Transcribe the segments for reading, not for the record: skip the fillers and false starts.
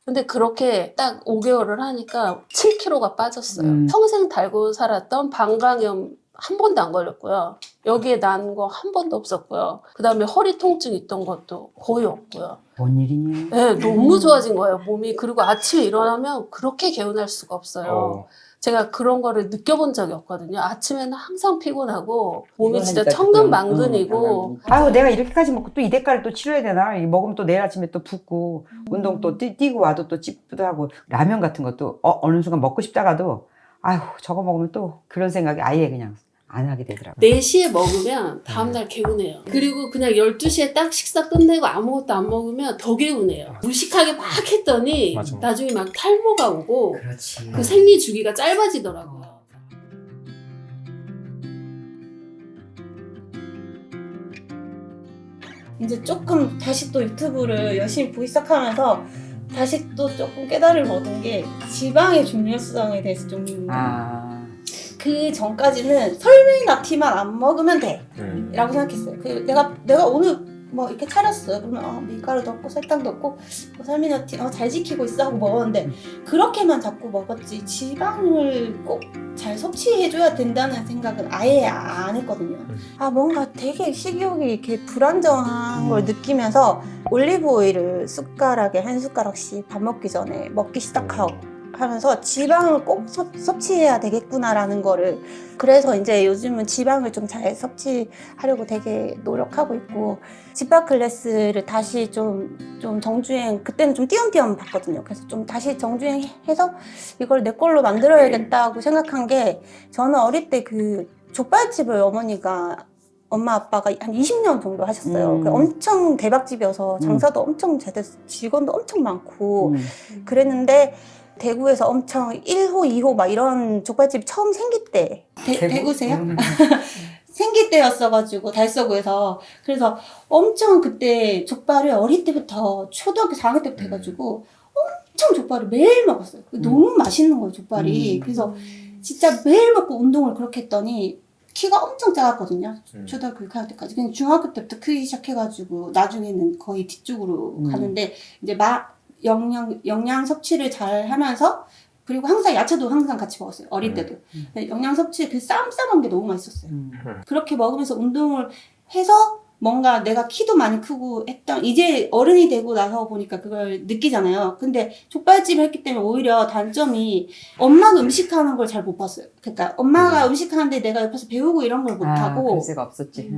근데 그렇게 딱 5개월을 하니까 7kg가 빠졌어요. 평생 달고 살았던 방광염 한 번도 안 걸렸고요. 여기에 난 거 한 번도 없었고요. 그 다음에 허리 통증 있던 것도 거의 없고요. 뭔 일이냐? 네, 너무 좋아진 거예요, 몸이. 그리고 아침에 일어나면 그렇게 개운할 수가 없어요. 제가 그런 거를 느껴본 적이 없거든요. 아침에는 항상 피곤하고 몸이 진짜 천근만근이고. 아유, 내가 이렇게까지 먹고 또 이 대가를 또 치러야 되나? 이 먹으면 또 내일 아침에 또 붓고 운동 또 뛰고 와도 또 찌뿌도 하고 라면 같은 것도 어느 순간 먹고 싶다가도 아유, 저거 먹으면 또 그런 생각이 아예 그냥 안 하게 되더라고요. 4시에 먹으면 다음날 개운해요. 그리고 그냥 12시에 딱 식사 끝내고 아무것도 안 먹으면 더 개운해요. 무식하게 막 했더니 맞아. 나중에 막 탈모가 오고 그렇지. 그 생리 주기가 짧아지더라고요. 이제 조금 다시 또 유튜브를 열심히 보기 시작하면서 다시 또 조금 깨달음을 얻은 게 지방의 중요성에 대해서 좀 그 전까지는 설미나티만 안 먹으면 돼 라고 생각했어요. 내가 오늘 뭐 이렇게 차렸어요. 그러면 밀가루도 없고 설탕도 없고 뭐 설미나티 잘 지키고 있어 하고 먹었는데 그렇게만 자꾸 먹었지 지방을 꼭 잘 섭취해줘야 된다는 생각은 아예 안 했거든요. 뭔가 되게 식욕이 이렇게 불안정한 걸 느끼면서 올리브 오일을 숟가락에 한 숟가락씩 밥 먹기 전에 먹기 시작하고 하면서 지방을 꼭 섭취해야 되겠구나라는 거를 그래서 이제 요즘은 지방을 좀 잘 섭취하려고 되게 노력하고 있고 집밥 클래스를 다시 좀 정주행 그때는 좀 띄엄띄엄 봤거든요. 그래서 좀 다시 정주행해서 이걸 내 걸로 만들어야겠다고 생각한 게 저는 어릴 때 그 족발집을 엄마 아빠가 한 20년 정도 하셨어요. 엄청 대박집이어서 장사도 엄청 잘 됐어요. 직원도 엄청 많고 그랬는데 대구에서 엄청 1호, 2호 막 이런 족발집이 처음 생길 때 대구세요? 생길 때였어가지고 달서구에서 그래서 엄청 그때 족발을 어릴 때부터 초등학교 4학년 때부터 해가지고 엄청 족발을 매일 먹었어요. 너무 맛있는 거예요 족발이. 그래서 진짜 매일 먹고 운동을 그렇게 했더니 키가 엄청 작았거든요. 초등학교 6학년 때까지. 그냥 중학교 때부터 크기 시작해가지고 나중에는 거의 뒤쪽으로 가는데 이제 영양 섭취를 잘 하면서 그리고 항상 야채도 항상 같이 먹었어요. 어릴 때도. 영양 섭취 그 쌈 싸먹는 게 너무 맛있었어요. 그렇게 먹으면서 운동을 해서 뭔가 내가 키도 많이 크고 했던 이제 어른이 되고 나서 보니까 그걸 느끼잖아요. 근데 족발집을 했기 때문에 오히려 단점이 엄마가 음식하는 걸 잘 못 봤어요. 그러니까 엄마가 음식하는데 내가 옆에서 배우고 이런 걸 못 하고 그럴 수가 없었지.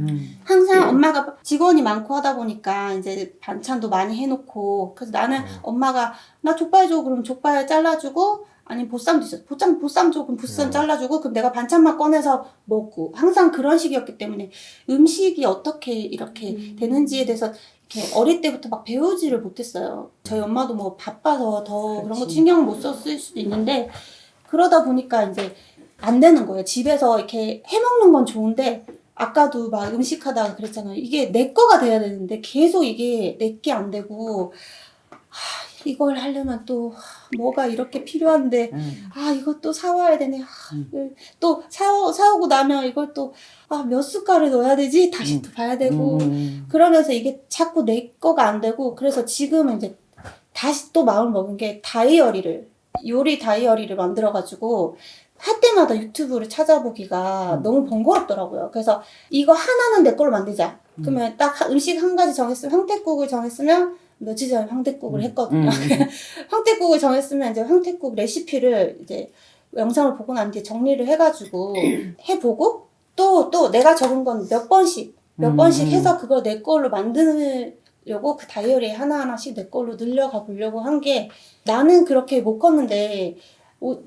항상 엄마가 직원이 많고 하다 보니까 이제 반찬도 많이 해놓고 그래서 나는 엄마가 나 족발 줘 그러면 족발 잘라주고 아니 보쌈도 있었어. 보쌈 줘 그럼 보쌈 잘라주고 그럼 내가 반찬만 꺼내서 먹고 항상 그런 식이었기 때문에 음식이 어떻게 이렇게 되는지에 대해서 이렇게 어릴 때부터 막 배우지를 못했어요. 저희 엄마도 뭐 바빠서 더 그런 거 신경 못 썼을 수도 있는데 그러다 보니까 이제 안 되는 거예요. 집에서 이렇게 해먹는 건 좋은데 아까도 막 음식하다가 그랬잖아요. 이게 내 거가 돼야 되는데 계속 이게 내게 안 되고 이걸 하려면 또 뭐가 이렇게 필요한데 이것도 사와야 되네. 또 사오고 나면 이걸 또 몇 숟갈을 넣어야 되지? 다시 또 봐야 되고 그러면서 이게 자꾸 내 거가 안 되고 그래서 지금은 이제 다시 또 마음을 먹은 게 요리 다이어리를 만들어가지고 할 때마다 유튜브를 찾아보기가 너무 번거롭더라고요. 그래서 이거 하나는 내 걸로 만들자. 그러면 딱 음식 한 가지 정했으면 황태국을 정했으면 며칠 전에 황태국을 했거든요. 황태국을 정했으면 이제 황태국 레시피를 이제 영상을 보고 난 뒤에 정리를 해가지고 해보고 또 내가 적은 건 몇 번씩 해서 그걸 내 걸로 만드려고 그 다이어리에 하나하나씩 내 걸로 늘려가 보려고 한 게 나는 그렇게 못 컸는데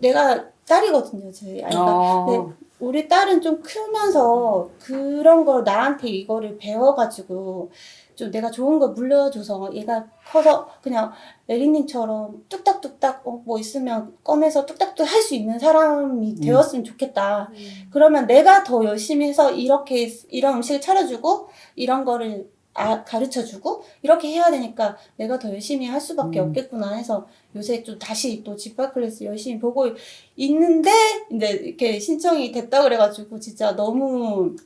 내가 딸이거든요, 저희 아이가. 근데 우리 딸은 좀 크면서 그런 걸 나한테 이거를 배워가지고 좀 내가 좋은 거 물려줘서 얘가 커서 그냥 레리님처럼 뚝딱뚝딱 뭐 있으면 꺼내서 뚝딱뚝 할 수 있는 사람이 되었으면 좋겠다. 그러면 내가 더 열심히 해서 이런 음식을 차려주고 이런 거를 가르쳐주고 이렇게 해야 되니까 내가 더 열심히 할 수밖에 없겠구나 해서 요새 좀 다시 또 집밥 클래스 열심히 보고 있는데 이제 이렇게 신청이 됐다 그래가지고 진짜 너무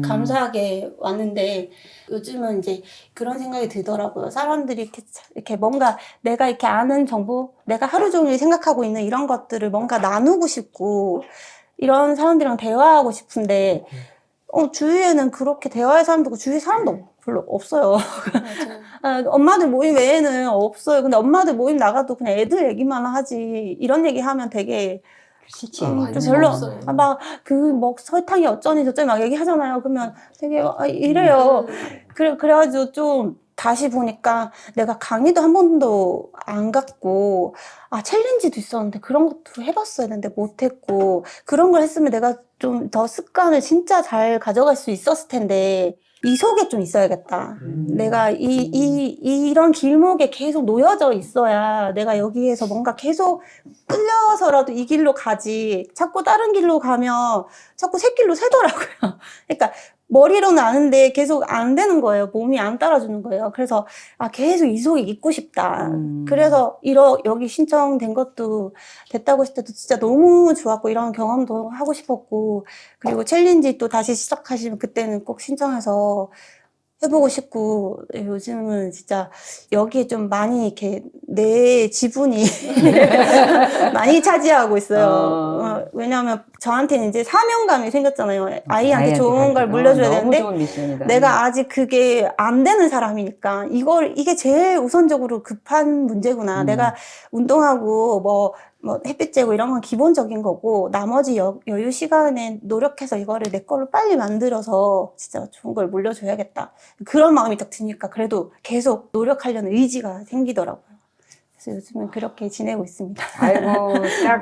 감사하게 왔는데 요즘은 이제 그런 생각이 들더라고요. 사람들이 이렇게 뭔가 내가 이렇게 아는 정보, 내가 하루 종일 생각하고 있는 이런 것들을 뭔가 나누고 싶고 이런 사람들이랑 대화하고 싶은데 주위에는 그렇게 대화할 사람도 없고 주위에 사람도 별로 없어요. 맞아요. 엄마들 모임 외에는 없어요. 근데 엄마들 모임 나가도 그냥 애들 얘기만 하지 이런 얘기 하면 되게 싫지. 좀 완전 별로 없어요. 막 뭐 설탕이 어쩌니 저쩌니 막 얘기하잖아요. 그러면 되게 이래요. 그래가지고 좀 다시 보니까 내가 강의도 한 번도 안 갔고 챌린지도 있었는데 그런 것도 해봤어야 되는데 못했고 그런 걸 했으면 내가 좀 더 습관을 진짜 잘 가져갈 수 있었을 텐데 이 속에 좀 있어야겠다. 내가 이런 길목에 계속 놓여져 있어야 내가 여기에서 뭔가 계속 끌려서라도 이 길로 가지. 자꾸 다른 길로 가면 자꾸 새길로 새더라고요. 그러니까 머리로는 아는데 계속 안 되는 거예요. 몸이 안 따라주는 거예요. 그래서 계속 이 속에 있고 싶다. 그래서 여기 신청된 것도 됐다고 했을 때도 진짜 너무 좋았고 이런 경험도 하고 싶었고 그리고 챌린지 또 다시 시작하시면 그때는 꼭 신청해서 해보고 싶고 요즘은 진짜 여기에 좀 많이 이렇게 내 지분이 많이 차지하고 있어요. 왜냐하면 저한테는 이제 사명감이 생겼잖아요. 아이한테 좋은 걸 물려줘야 너무 되는데 좋은 미션이다. 내가 아직 그게 안 되는 사람이니까 이게 제일 우선적으로 급한 문제구나. 내가 운동하고 뭐 햇빛 쬐고 이런 건 기본적인 거고 나머지 여유 시간에 노력해서 이거를 내 걸로 빨리 만들어서 진짜 좋은 걸 물려줘야겠다. 그런 마음이 딱 드니까 그래도 계속 노력하려는 의지가 생기더라고요. 그래서 요즘은 그렇게 지내고 있습니다. 아이고,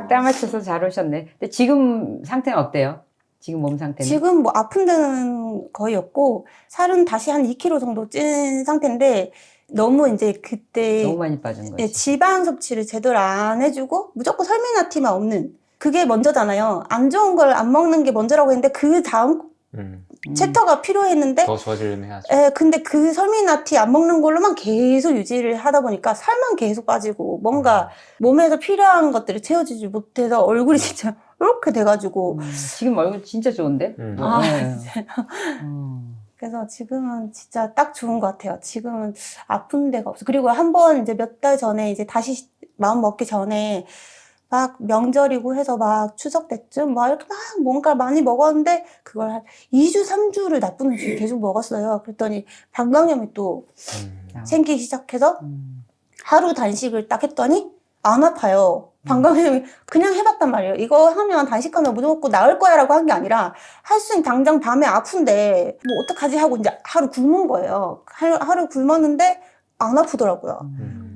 딱 맞춰서 잘 오셨네. 근데 지금 상태는 어때요? 지금 몸 상태는? 지금 뭐 아픈 데는 거의 없고 살은 다시 한 2kg 정도 찐 상태인데 너무 이제 그때 너무 많이 빠진 거지. 지방 섭취를 제대로 안 해주고 무조건 설미나티만 없는 그게 먼저잖아요. 안 좋은 걸 안 먹는 게 먼저라고 했는데 그 다음 챕터가 필요했는데 더 좋아지려면 해야죠. 근데 그 설미나티 안 먹는 걸로만 계속 유지를 하다 보니까 살만 계속 빠지고 뭔가 몸에서 필요한 것들을 채워주지 못해서 얼굴이 진짜 이렇게 돼가지고 지금 얼굴 진짜 좋은데? 진짜. 그래서 지금은 진짜 딱 좋은 것 같아요. 지금은 아픈 데가 없어. 그리고 한 번 이제 몇 달 전에 이제 다시 마음 먹기 전에 막 명절이고 해서 막 추석 때쯤 막 이렇게 막 뭔가 많이 먹었는데 그걸 한 2주, 3주를 나쁜 음식 계속 먹었어요. 그랬더니 방광염이 또 생기기 시작해서 하루 단식을 딱 했더니 안 아파요. 방광염이 그냥 해봤단 말이에요. 이거 하면 단식하면 무조건 나을 거야 라고 한 게 아니라 할 수 있는 당장 밤에 아픈데 뭐 어떡하지 하고 이제 하루 굶은 거예요. 하루 굶었는데 안 아프더라고요.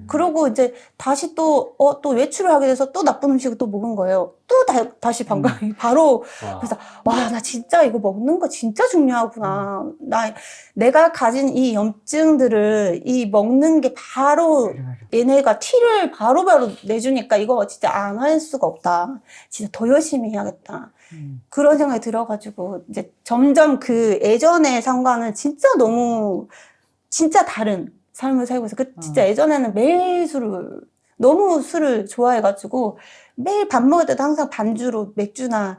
그러고 이제 다시 또 외출을 하게 돼서 또 나쁜 음식을 또 먹은 거예요. 또 다시 방광이 바로. 그래서 나 진짜 이거 먹는 거 진짜 중요하구나. 내가 가진 이 염증들을 이 먹는 게 바로 얘네가 티를 바로바로 내주니까 이거 진짜 안 할 수가 없다. 진짜 더 열심히 해야겠다. 그런 생각이 들어가지고 이제 점점 그 예전의 상관은 진짜 너무 진짜 다른 삶을 살고 있어요. 진짜 예전에는 매일 너무 술을 좋아해가지고 매일 밥 먹을 때도 항상 반주로 맥주나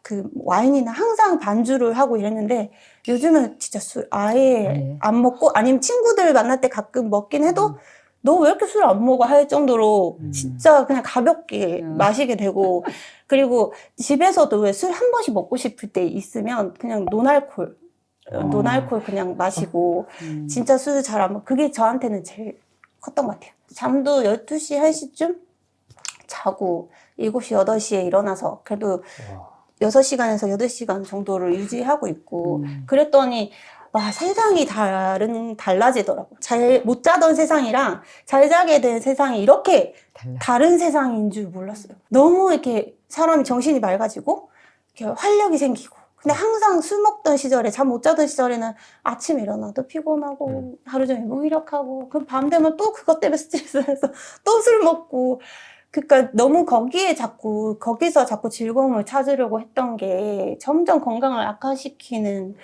그 와인이나 항상 반주를 하고 이랬는데 요즘은 진짜 술 아예 안 먹고 아니면 친구들 만날 때 가끔 먹긴 해도 너 왜 이렇게 술 안 먹어 할 정도로 진짜 그냥 가볍게 마시게 되고 그리고 집에서도 왜 술 한 번씩 먹고 싶을 때 있으면 그냥 노날콜 그냥 마시고 진짜 술 잘 안 먹고 그게 저한테는 제일 컸던 것 같아요. 잠도 12시, 1시쯤 자고 7시, 8시에 일어나서 그래도 6시간에서 8시간 정도를 유지하고 있고 그랬더니 세상이 달라지더라고. 잘 못 자던 세상이랑 잘 자게 된 세상이 이렇게 다른 세상인 줄 몰랐어요. 너무 이렇게 사람이 정신이 맑아지고 이렇게 활력이 생기고 근데 항상 술 먹던 시절에 잠 못 자던 시절에는 아침에 일어나도 피곤하고 하루 종일 무기력하고 그럼 밤 되면 또 그것 때문에 스트레스해서 또 술 먹고 그러니까 너무 거기서 자꾸 즐거움을 찾으려고 했던 게 점점 건강을 악화시키는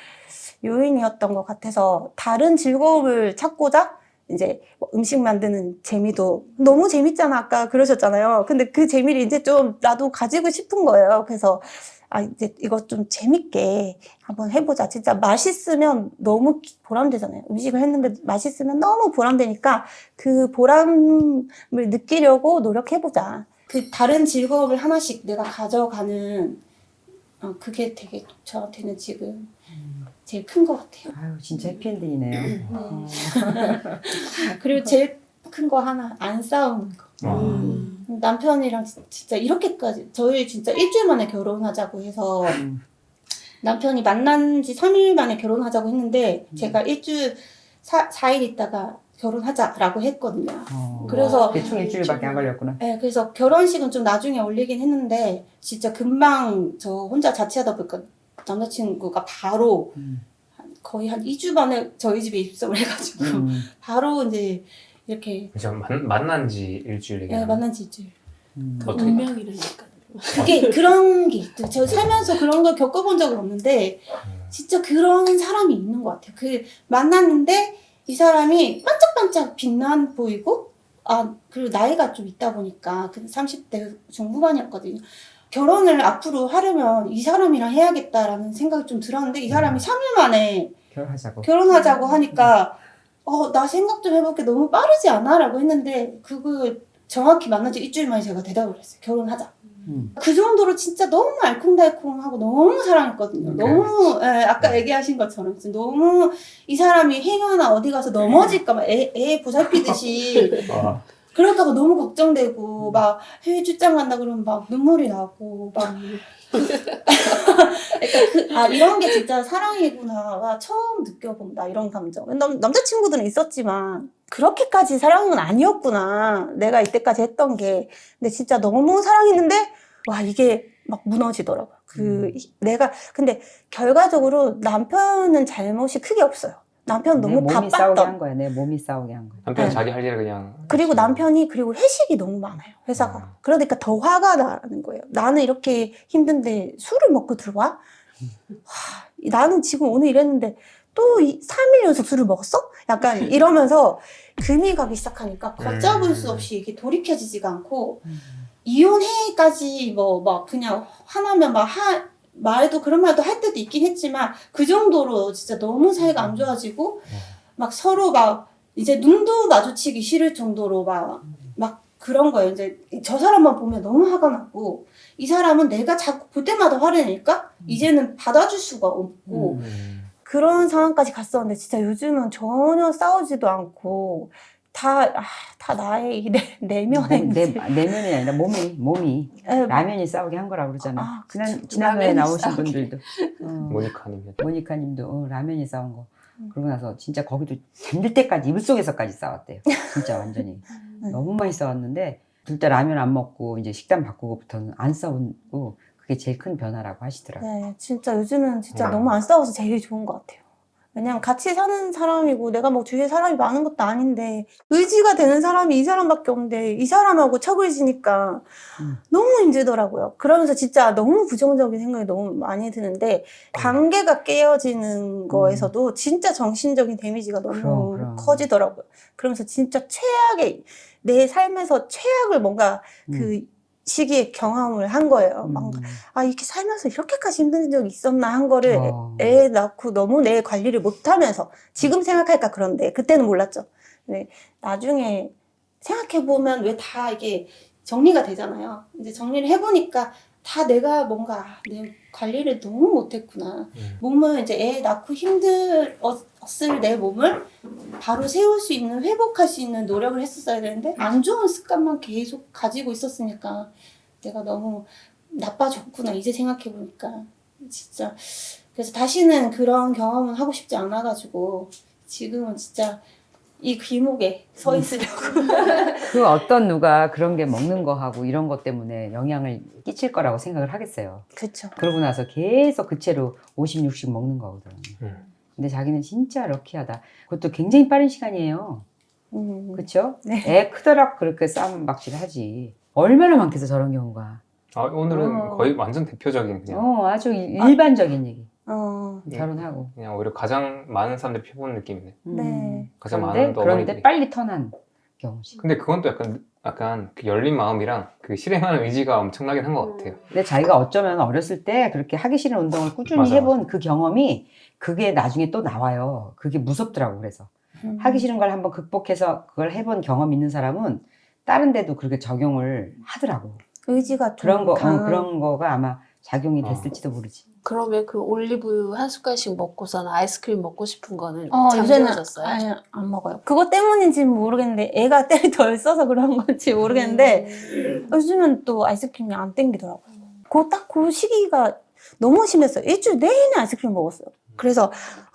요인이었던 것 같아서 다른 즐거움을 찾고자 이제 뭐 음식 만드는 재미도 너무 재밌잖아 아까 그러셨잖아요. 근데 그 재미를 이제 좀 나도 가지고 싶은 거예요. 그래서 아 이제 이거 좀 재밌게 한번 해보자. 진짜 맛있으면 너무 보람되잖아요. 음식을 했는데 맛있으면 너무 보람되니까 그 보람을 느끼려고 노력해보자. 그 다른 즐거움을 하나씩 내가 가져가는 그게 되게 저한테는 지금 제일 큰 것 같아요. 아유 진짜 해피엔딩이네요. 그리고 제일 큰 거 하나 안 싸우는 거. 남편이랑 진짜 이렇게까지 저희 진짜 일주일 만에 결혼하자고 해서 남편이 만난 지 3일 만에 결혼하자고 했는데 제가 일주일 4일 있다가 결혼하자라고 했거든요. 그래서 대충 일주일밖에 안 걸렸구나. 네, 그래서 결혼식은 좀 나중에 올리긴 했는데 진짜 금방 저 혼자 자취하다 보니까 남자친구가 바로 거의 한 2주 만에 저희 집에 입성을 해가지고 바로 이제 이렇게 이제 만난 지 일주일 얘기. 네, 만난 지 일주일. 어떻게? 운명이라니까. 그게 그런 게 있죠. 저 살면서 그런 걸 겪어본 적은 없는데 진짜 그런 사람이 있는 것 같아요. 그 만났는데 이 사람이 반짝반짝 빛나 보이고 그리고 나이가 좀 있다 보니까 그 30대 중후반이었거든요. 결혼을 앞으로 하려면 이 사람이랑 해야겠다라는 생각이 좀 들었는데 이 사람이 3일 만에 결혼하자고 하니까 나 생각 좀 해볼게 너무 빠르지 않아? 라고 했는데 그거 정확히 만난 지 일주일 만에 제가 대답을 했어요. 결혼하자. 그 정도로 진짜 너무 알콩달콩하고 너무 사랑했거든요. 너무 아까 얘기하신 것처럼 너무 이 사람이 행여나 어디 가서 넘어질까 봐 애 보살피듯이 그럴까봐 너무 걱정되고 막 해외 출장 간다 그러면 막 눈물이 나고 막 그러니까 이런 게 진짜 사랑이구나가 처음 느껴본다 이런 감정. 남자친구들은 있었지만 그렇게까지 사랑은 아니었구나 내가 이때까지 했던 게. 근데 진짜 너무 사랑했는데 와 이게 막 무너지더라고요. 근데 결과적으로 남편은 잘못이 크게 없어요. 남편 너무 몸이 싸우게 바빴던. 한 거야. 내 몸이 싸우게 한 거야. 남편은 자기 할 일을 그냥. 그리고 남편이 회식이 너무 많아요. 회사가. 그러니까 더 화가 나는 거예요. 나는 이렇게 힘든데 술을 먹고 들어와? 나는 지금 오늘 이랬는데 또 3일 연속 술을 먹었어? 약간 이러면서 금이 가기 시작하니까 걷잡을 수 없이 이게 돌이켜지지가 않고 이혼해까지 막 그냥 화나면 말도 그런 말도 할 때도 있긴 했지만 그 정도로 진짜 너무 사이가 안 좋아지고 막 서로 막 이제 눈도 마주치기 싫을 정도로 막 그런 거예요. 이제 저 사람만 보면 너무 화가 나고 이 사람은 내가 자꾸 볼 때마다 화를 내니까 이제는 받아줄 수가 없고 그런 상황까지 갔었는데 진짜 요즘은 전혀 싸우지도 않고 다 나의 이 내면의 내면이 아니라 몸이 라면이 싸우게 한 거라고 그러잖아. 지난번에 나오신 분들도 모니카님도 라면이 싸운 거. 그러고 나서 진짜 거기도 잠들 때까지 이불 속에서까지 싸웠대요. 진짜 완전히 너무 많이 싸웠는데 둘 다 라면 안 먹고 이제 식단 바꾸고부터는 안 싸우고 그게 제일 큰 변화라고 하시더라고요. 네, 진짜 요즘은 진짜 너무 안 싸워서 제일 좋은 것 같아요. 왜냐면 같이 사는 사람이고 내가 뭐 주위에 사람이 많은 것도 아닌데 의지가 되는 사람이 이 사람밖에 없는데 이 사람하고 척을 지니까 너무 힘들더라고요. 그러면서 진짜 너무 부정적인 생각이 너무 많이 드는데 관계가 깨어지는 거에서도 진짜 정신적인 데미지가 너무 그럼. 커지더라고요. 그러면서 진짜 최악의 내 삶에서 최악을 뭔가 그 시기에 경험을 한 거예요. 이렇게 살면서 이렇게까지 힘든 적이 있었나 한 거를 애 낳고 너무 내 관리를 못하면서 지금 생각하니까 그런데 그때는 몰랐죠. 근데 나중에 생각해보면 왜 다 이게 정리가 되잖아요. 이제 정리를 해보니까 다 내가 뭔가 내 관리를 너무 못했구나. 몸을 이제 애 낳고 힘들었을 내 몸을 바로 세울 수 있는, 회복할 수 있는 노력을 했었어야 되는데 안 좋은 습관만 계속 가지고 있었으니까 내가 너무 나빠졌구나 이제 생각해보니까 진짜. 그래서 다시는 그런 경험은 하고 싶지 않아가지고 지금은 진짜 이 귀목에 서 있으려고. 그 어떤 누가 그런 게 먹는 거하고 이런 것 때문에 영향을 끼칠 거라고 생각을 하겠어요. 그렇죠. 그러고 나서 계속 그 채로 50, 60 먹는 거거든. 근데 자기는 진짜 럭키하다. 그것도 굉장히 빠른 시간이에요. 그렇죠? 네. 애 크더락 그렇게 싸움박질 하지. 얼마나 많겠어 저런 경우가. 오늘은 거의 완전 대표적인 그냥. 아주 일반적인 얘기. 결혼하고. 그냥 오히려 가장 많은 사람들이 피해보는 느낌이네. 네. 가장 그런데, 많은 또 그런데 어머니들이. 빨리 턴한 경우지. 근데 그건 또 약간 그 열린 마음이랑 그 실행하는 의지가 엄청나긴 한 것 같아요. 근데 자기가 어쩌면 어렸을 때 그렇게 하기 싫은 운동을 꾸준히 맞아, 해본 그 경험이 그게 나중에 또 나와요. 그게 무섭더라고. 그래서 하기 싫은 걸 한번 극복해서 그걸 해본 경험 있는 사람은 다른 데도 그렇게 적용을 하더라고. 의지가 좀 그런 거 강한. 그런 거가 아마 작용이 됐을지도 모르지. 그러면 그 올리브유 한 숟갈씩 먹고서는 아이스크림 먹고 싶은 거는 요새는 잠재워졌어요? 아니, 안 먹어요. 그것 때문인지는 모르겠는데 애가 때를 덜 써서 그런 건지 모르겠는데 요즘은 또 아이스크림이 안 땡기더라고요. 딱 그 시기가 너무 심했어요. 일주일 내내 아이스크림 먹었어요. 그래서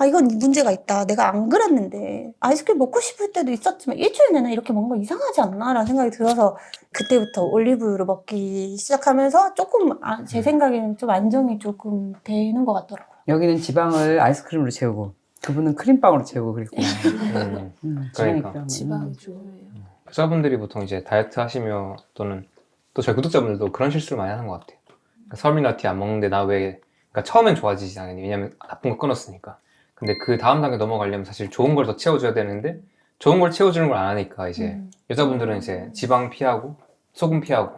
이건 문제가 있다. 내가 안 그랬는데 아이스크림 먹고 싶을 때도 있었지만 일주일 내내 이렇게 먹는 거 이상하지 않나? 라는 생각이 들어서 그때부터 올리브유를 먹기 시작하면서 조금 제 생각에는 좀 안정이 조금 되는 것 같더라고요. 여기는 지방을 아이스크림으로 채우고 그분은 크림빵으로 채우고 그랬고. 그러니까. 지방이 중요해요. 여자분들이 보통 이제 다이어트 하시며 또는 또 저희 구독자분들도 그런 실수를 많이 하는 것 같아요. 그러니까 설미나티 안 먹는데 나 왜, 그러니까 처음엔 좋아지지 당연히. 왜냐면 나쁜 거 끊었으니까. 근데 그 다음 단계 넘어가려면 사실 좋은 걸 더 채워줘야 되는데 좋은 걸 채워주는 걸 안 하니까 이제 여자분들은 이제 지방 피하고 소금 피하고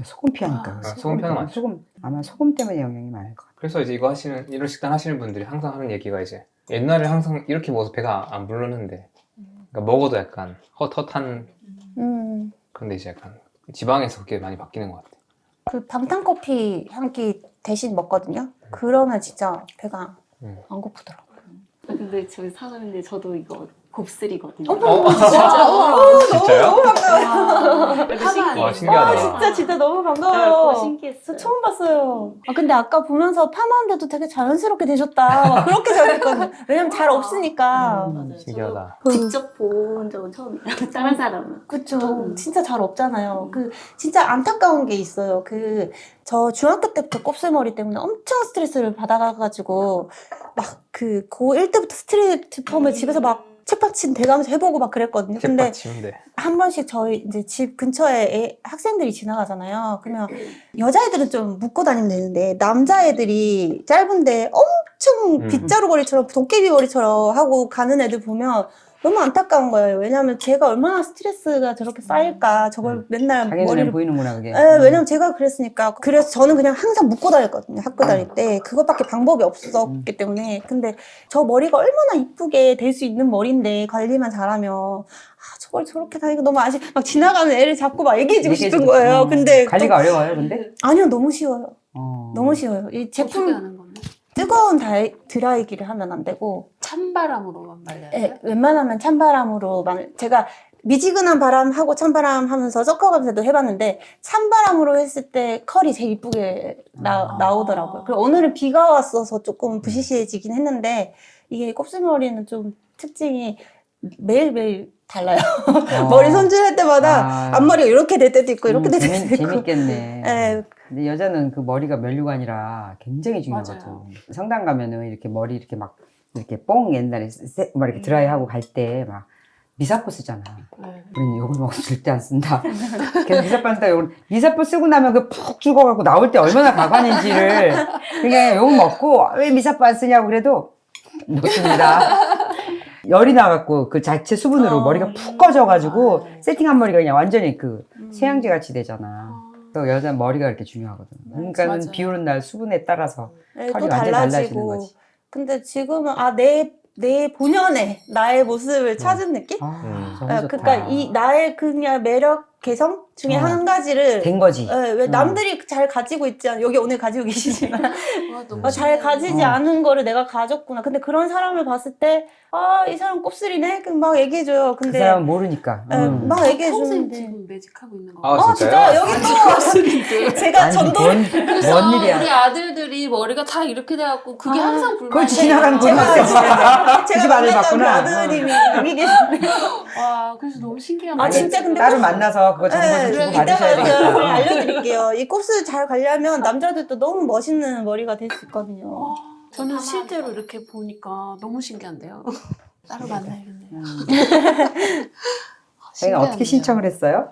소금 피하니까. 소금 피하는 거 맞죠? 아마 소금 때문에 영향이 많을 것 같아. 그래서 이제 이런 식단 하시는 분들이 항상 하는 얘기가 이제 옛날에 항상 이렇게 먹어서 배가 안 부르는데 그러니까 먹어도 약간 헛헛한 그런데 이제 약간 지방에서 그게 많이 바뀌는 것 같아요. 그 방탄커피 한 끼 대신 먹거든요. 그러면 진짜 배가 안 고프더라고요. 근데 저희 사장님인데 저도 이거 곱슬이거든요. 진짜요? 와 신기하다. 진짜 너무 그거 반가워요. 신기했어요. 저 처음 봤어요. 근데 아까 보면서 파마한데도 되게 자연스럽게 되셨다. 막 그렇게 생각했거든요. 왜냐면 잘 없으니까. 맞아요. 신기하다. 저도 직접 본 적은 처음이에요. 다른 사람은. 그쵸. 진짜 잘 없잖아요. 진짜 안타까운 게 있어요. 저 중학교 때부터 곱슬머리 때문에 엄청 스트레스를 받아가지고, 고1 때부터 스트레이트 펌을 집에서 막 책받침 대가면서 해보고 막 그랬거든요. 근데 책받침인데. 한 번씩 저희 이제 집 근처에 학생들이 지나가잖아요. 그러면 여자애들은 좀 묶고 다니면 되는데 남자애들이 짧은데 엄청 빗자루 머리처럼 도깨비 머리처럼 하고 가는 애들 보면 너무 안타까운 거예요. 왜냐하면 제가 얼마나 스트레스가 저렇게 쌓일까. 저걸 맨날 자기 눈에 머리를 보이는구나 그게. 왜냐면 제가 그랬으니까. 그래서 저는 그냥 항상 묶고 다녔거든요. 학교 다닐 때. 그것밖에 방법이 없었기 때문에. 근데 저 머리가 얼마나 이쁘게 될 수 있는 머리인데 관리만 잘하면 저걸 저렇게 다니고 너무 막 지나가는 애를 잡고 막 얘기해주고 싶은 거예요. 근데 관리가 어려워요, 근데? 아니요, 너무 쉬워요. 어. 너무 쉬워요. 이 어떻게 제품 하는 건데? 뜨거운 드라이기를 하면 안 되고 찬바람으로만 말려야 돼요? 네, 웬만하면 찬바람으로 제가 미지근한 바람하고 찬바람 하면서 섞어가면서도 해봤는데 찬바람으로 했을 때 컬이 제일 이쁘게 나오더라고요. 그리고 오늘은 비가 왔어서 조금 부시시해지긴 했는데 이게 곱슬머리는 좀 특징이 매일매일 달라요. 머리 손질할 때마다 앞머리가 이렇게 될 때도 있고 이렇게 될 때도 있고. 재밌겠네. 네. 근데 여자는 그 머리가 면류관이라 굉장히 중요하거든. 맞아요. 성당 가면은 이렇게 머리 이렇게 막 이렇게 뽕 옛날에 막 이렇게 드라이하고 갈 때 막 미사포 쓰잖아. 네. 우리는 욕을 먹어서 절대 안 쓴다. 계속 미사포 쓴다. 미사포 쓰고 나면 그 푹 죽어갖고 나올 때 얼마나 가관인지를 그냥 욕 먹고 왜 미사포 안 쓰냐고 그래도 놓습니다. 열이 나갖고 그 자체 수분으로 머리가 푹 꺼져가지고 세팅한 머리가 그냥 완전히 그 세양제 같이 되잖아. 그래서 여자는 머리가 그렇게 중요하거든. 그러니까는 맞아요. 비 오는 날 수분에 따라서 네, 털이 또 완전 달라지는 달라지고. 거지. 근데 지금은 내 본연의 나의 모습을 찾은 느낌? 너무 좋다. 그러니까 이 나의 그냥 매력 개성 중에 한 가지를 된 거지. 왜 남들이 잘 가지고 있지 않아 여기 오늘 가지고 계시지만 와, 너무 잘 가지지 않은 거를 내가 가졌구나. 근데 그런 사람을 봤을 때 이 사람 곱슬이네? 그럼 막 얘기해줘요. 그 근데 사람은 모르니까. 막 평생 얘기해주는데 지금 매직하고 있는 거. 아, 진짜요? 여기 또 제가 아니, 전도 뭔 우리 일이야. 아들들이 머리가 다 이렇게 돼갖고 그게 항상 불만이에요. 그걸 지나가는 제가 고등학생. 그 집 아들 만났던 봤구나. 그 아드님이 여기 계시네요. 와, 그래서 너무 신기한 아, 거예요. 진짜 근데 따로 꼭- 만나서 그거 정보 좀 주고 받으셔야 이따가 제가 되겠다. 알려드릴게요. 이 곱슬 잘 관리하면 남자들도 너무 멋있는 머리가 될 수 있거든요. 저는 실제로 이렇게 보니까 너무 신기한데요. 따로 만나야겠네요. 저희는 어떻게 신청을 했어요?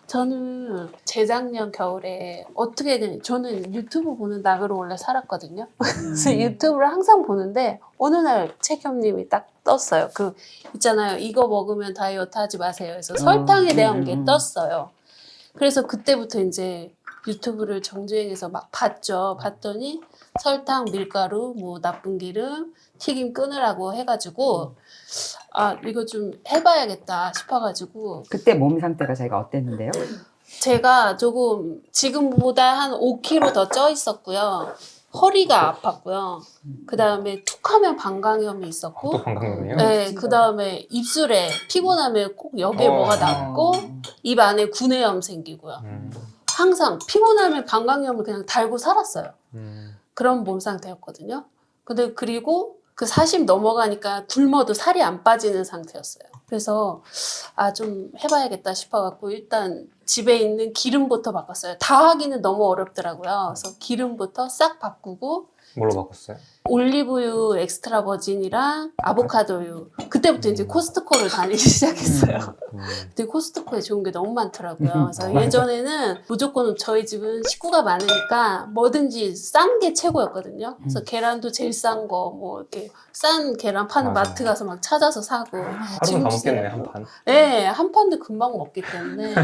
저는 재작년 겨울에 어떻게 그냥 저는 유튜브 보는 낙으로 원래 살았거든요. 그래서 유튜브를 항상 보는데 어느 날 책임님이 딱 떴어요. 그 있잖아요. 이거 먹으면 다이어트 하지 마세요. 그래서 설탕에 대한 게 떴어요. 그래서 그때부터 이제 유튜브를 정주행해서 막 봤죠. 봤더니 설탕, 밀가루, 뭐 나쁜 기름, 튀김 끊으라고 해가지고 아 이거 좀 해봐야겠다 싶어가지고 그때 몸 상태가 자기가 어땠는데요? 제가 조금 지금보다 한 5kg 더 쪄 있었고요. 허리가 아팠고요. 그 다음에 툭하면 방광염이 있었고, 또 건강이네요. 네, 그 다음에 입술에 피곤하면 꼭 여기에 뭐가 남고, 입 안에 구내염 생기고요. 항상 피곤하면 방광염을 그냥 달고 살았어요. 그런 몸 상태였거든요. 근데 그리고 그 40 넘어가니까 굶어도 살이 안 빠지는 상태였어요. 그래서 아 좀 해봐야겠다 싶어갖고 일단 집에 있는 기름부터 바꿨어요. 다 하기는 너무 어렵더라고요. 그래서 기름부터 싹 바꾸고 뭘로 바꿨어요? 올리브유 엑스트라 버진이랑 아보카도유. 그때부터 이제 코스트코를 다니기 시작했어요. 근데 코스트코에 좋은 게 너무 많더라고요. 그래서 예전에는 무조건 저희 집은 식구가 많으니까 뭐든지 싼 게 최고였거든요. 그래서 계란도 제일 싼 거, 뭐 이렇게 싼 계란 파는 맞아. 마트 가서 막 찾아서 사고. 하루는 다 먹겠네, 한 판. 네, 한 판도 금방 먹기 때문에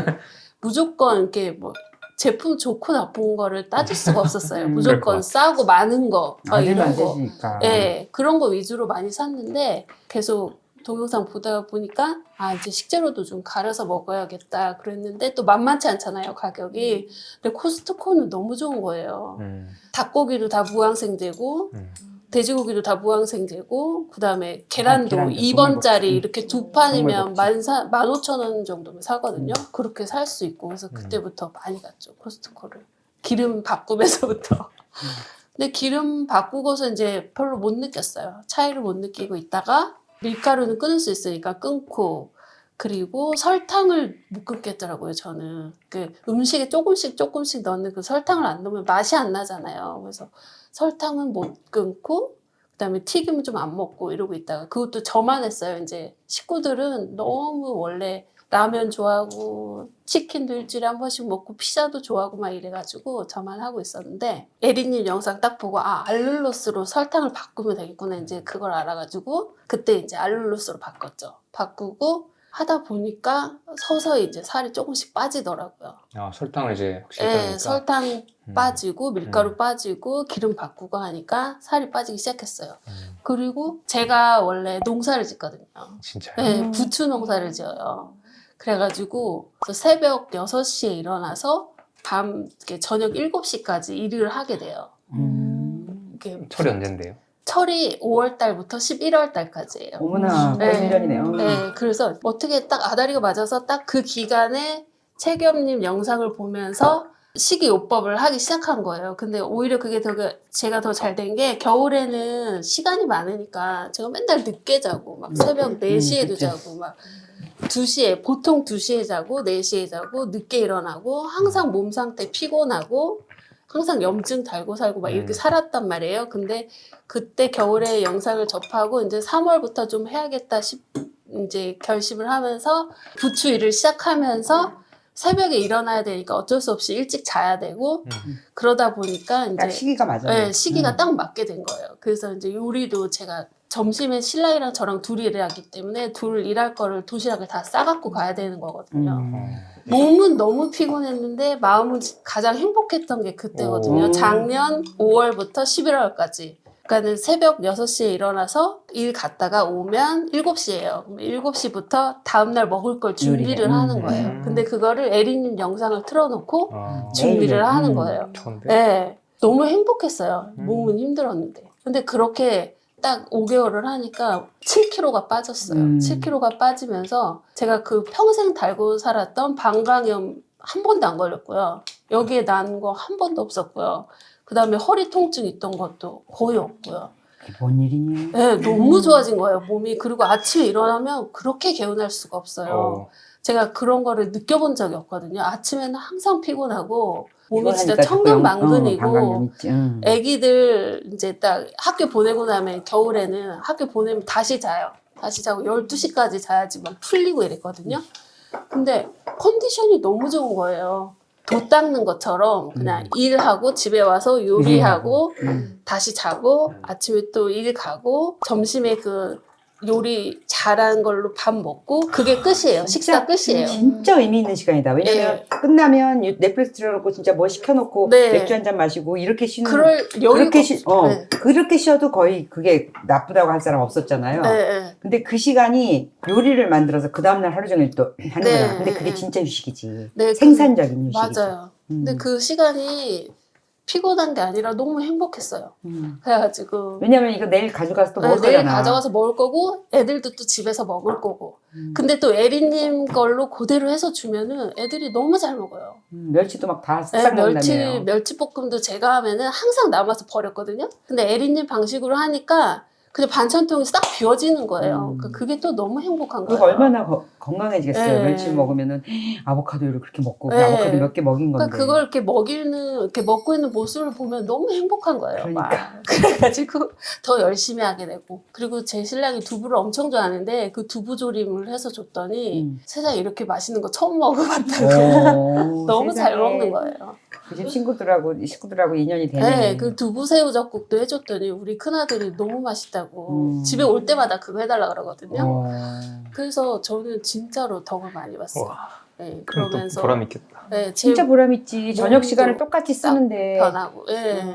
무조건 이렇게 뭐 제품 좋고 나쁜 거를 따질 수가 없었어요. 그럴 것 무조건 같아. 싸고 많은 거, 아들만 이런 거. 되니까. 네, 그런 거 위주로 많이 샀는데 계속 동영상 보다 보니까 아 이제 식재료도 좀 가려서 먹어야겠다 그랬는데 또 만만치 않잖아요 가격이. 근데 코스트코는 너무 좋은 거예요. 닭고기도 다 무항생제고 돼지고기도 다 무항생제고 그다음에 계란도 계란도 2번짜리 동물복지. 이렇게 두 판이면 동물복지. 15,000원 정도면 사거든요. 그렇게 살 수 있고 그래서 그때부터 많이 갔죠 코스트코를. 기름 바꾸면서부터. 근데 기름 바꾸고서 이제 별로 못 느꼈어요. 차이를 못 느끼고 있다가 밀가루는 끊을 수 있으니까 끊고 그리고 설탕을 못 끊겠더라고요 저는. 그 음식에 조금씩 넣는 그 설탕을 안 넣으면 맛이 안 나잖아요. 그래서 설탕은 못 끊고 그다음에 튀김은 좀 안 먹고 이러고 있다가 그것도 저만 했어요. 이제 식구들은 너무 원래 라면 좋아하고 치킨도 일주일에 한 번씩 먹고 피자도 좋아하고 막 이래가지고 저만 하고 있었는데 에리님 영상 딱 보고 아 알룰로스로 설탕을 바꾸면 되겠구나 이제 그걸 알아가지고 그때 이제 알룰로스로 바꿨죠. 바꾸고 하다 보니까 서서히 이제 살이 조금씩 빠지더라고요. 아, 설탕을 이제 확실히 네, 빼니까. 설탕 빠지고 밀가루 빠지고 기름 바꾸고 하니까 살이 빠지기 시작했어요. 그리고 제가 원래 농사를 짓거든요. 진짜요? 네, 부추 농사를 지어요. 그래가지고 새벽 6시에 일어나서 밤 이렇게 저녁 7시까지 일을 하게 돼요. 이렇게 철이 언젠데요? 철이 5월 달부터 11월 달까지예요. 어머나, 네. 1년이네요. 네, 그래서 어떻게 딱 아다리가 맞아서 딱 그 기간에 최겸님 영상을 보면서 식이요법을 하기 시작한 거예요. 근데 오히려 그게 제가 더 잘 된 게 겨울에는 시간이 많으니까 제가 맨날 늦게 자고 막 새벽 4시에도 그치. 자고 막 2시에 보통 2시에 자고 4시에 자고 늦게 일어나고 항상 몸 상태 피곤하고 항상 염증 달고 살고 막 이렇게 살았단 말이에요. 근데 그때 겨울에 영상을 접하고 이제 3월부터 좀 해야겠다 이제 결심을 하면서 부추 일을 시작하면서 새벽에 일어나야 되니까 어쩔 수 없이 일찍 자야 되고 그러다 보니까 딱 이제 시기가 맞아요. 네, 시기가 딱 맞게 된 거예요. 그래서 이제 요리도 제가 점심에 신랑이랑 저랑 둘이 일하기 때문에 둘 일할 거를 도시락을 다 싸갖고 가야 되는 거거든요. 몸은 너무 피곤했는데 마음은 가장 행복했던 게 그때거든요. 오. 작년 5월부터 11월까지. 그러니까는 새벽 6시에 일어나서 일 갔다가 오면 7시예요. 그럼 7시부터 다음날 먹을 걸 준비를 요리해. 하는 거예요. 근데 그거를 에리님 영상을 틀어놓고 준비를 매일. 하는 거예요. 좋은데? 네, 너무 행복했어요. 몸은 힘들었는데. 근데 그렇게 딱 5개월을 하니까 7kg가 빠졌어요. 7kg가 빠지면서 제가 그 평생 달고 살았던 방광염 한 번도 안 걸렸고요. 여기에 난 거 한 번도 없었고요. 그 다음에 허리 통증 있던 것도 거의 없고요. 뭔 일이냐? 네, 너무 좋아진 거예요, 몸이. 그리고 아침에 일어나면 그렇게 개운할 수가 없어요. 제가 그런 거를 느껴본 적이 없거든요. 아침에는 항상 피곤하고 몸이 진짜 천근만근이고 애기들 이제 딱 학교 보내고 나면 겨울에는 학교 보내면 다시 자요. 다시 자고 12시까지 자야지 막 풀리고 이랬거든요. 근데 컨디션이 너무 좋은 거예요. 도 닦는 것처럼 그냥 일하고 집에 와서 요리하고 다시 자고 아침에 또 일 가고 점심에 그 요리 잘한 걸로 밥 먹고 그게 끝이에요. 식사 끝이에요. 진짜 의미 있는 시간이다. 왜냐면 네. 끝나면 넷플릭스 틀어놓고 진짜 뭐 시켜놓고 네. 맥주 한 잔 마시고 이렇게 쉬는 그럴 여유가 그렇게 네. 그렇게 쉬어도 거의 그게 나쁘다고 할 사람 없었잖아요. 네, 네. 근데 그 시간이 요리를 만들어서 그 다음날 하루 종일 또 하는 네, 거야. 근데 그게 네. 진짜 휴식이지. 네, 생산적인 휴식이지. 맞아요. 근데 그 시간이 피곤한 게 아니라 너무 행복했어요. 그래가지고 왜냐면 이거 내일 가져가서 또 네, 먹을 내일 거잖아. 가져가서 먹을 거고 애들도 또 집에서 먹을 거고 근데 또 에리님 걸로 그대로 해서 주면은 애들이 너무 잘 먹어요. 멸치도 막 다 네, 싹싹 먹는다며요. 멸치볶음도 제가 하면은 항상 남아서 버렸거든요. 근데 에리님 방식으로 하니까 그냥 반찬통이 싹 비워지는 거예요. 그게 또 너무 행복한 거예요. 그리고 얼마나 건강해지겠어요. 네. 멸치 먹으면은 아보카도를 그렇게 먹고 그 네. 아보카도 몇 개 먹인 건데. 그러니까 그걸 이렇게 먹고 있는 모습을 보면 너무 행복한 거예요. 그러니까. 막. 그래가지고 더 열심히 하게 되고. 그리고 제 신랑이 두부를 엄청 좋아하는데 그 두부 조림을 해서 줬더니 세상에 이렇게 맛있는 거 처음 먹어봤다고. 오, 너무 잘 세상에. 먹는 거예요. 그 집 식구들하고 인연이 되네. 네, 그 두부새우젓국도 해줬더니 우리 큰아들이 너무 맛있다고 집에 올 때마다 그거 해달라 그러거든요. 그래서 저는 진짜로 덕을 많이 봤어요. 와. 네, 그럼 또 그러면서 보람 있겠다. 네, 진짜 보람 있지. 저녁 몸도 시간을 똑같이 쓰는데 변하고. 예.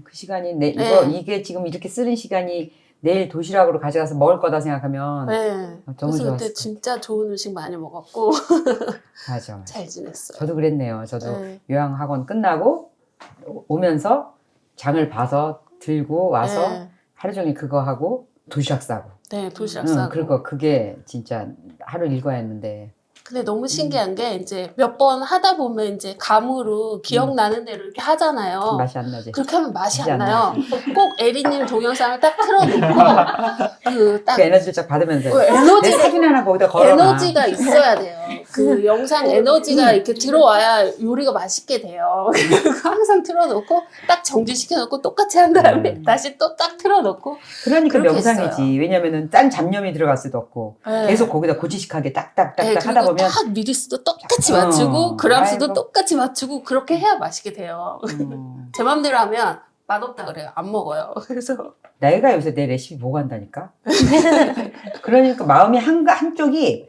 그 시간이 네. 이게 지금 이렇게 쓰는 시간이 내일 도시락으로 가져가서 먹을 거다 생각하면 네. 너무 그래서 좋았을 그때 것 진짜 좋은 음식 많이 먹었고 맞아. 잘 지냈어요. 저도 그랬네요. 저도 네. 요양학원 끝나고 오면서 장을 봐서 들고 와서 네. 하루 종일 그거 하고 도시락 싸고. 네, 도시락 싸고. 그리고 그게 진짜 하루 일과였는데. 근데 너무 신기한 게 이제 몇 번 하다 보면 이제 감으로 기억나는 대로 이렇게 하잖아요. 맛이 안 나지. 그렇게 하면 맛이 맛이 안 안 나요. 꼭 에리님 동영상을 딱 틀어놓고 딱 그 에너지를 쫙 받으면서 내 에너지를 사진 하나 거기다 걸어놔. 에너지가 있어야 돼요. 그 영상 에너지가 이렇게 들어와야 요리가 맛있게 돼요. 그래서 항상 틀어놓고 딱 정지시켜놓고 똑같이 한 다음에 다시 또 딱 틀어놓고 그러니까 그렇게 명상이지. 했어요. 왜냐면은 딴 잡념이 들어갈 수도 없고 네. 계속 거기다 고지식하게 딱딱딱딱 네, 하다 그리고 보면 딱 미리수도 똑같이 맞추고 그람수도 아이고. 똑같이 맞추고 그렇게 해야 맛있게 돼요. 제 맘대로 하면 맛없다 그래요. 안 먹어요. 그래서 내가 요새 내 레시피 보고 한다니까. 그러니까 마음이 한쪽이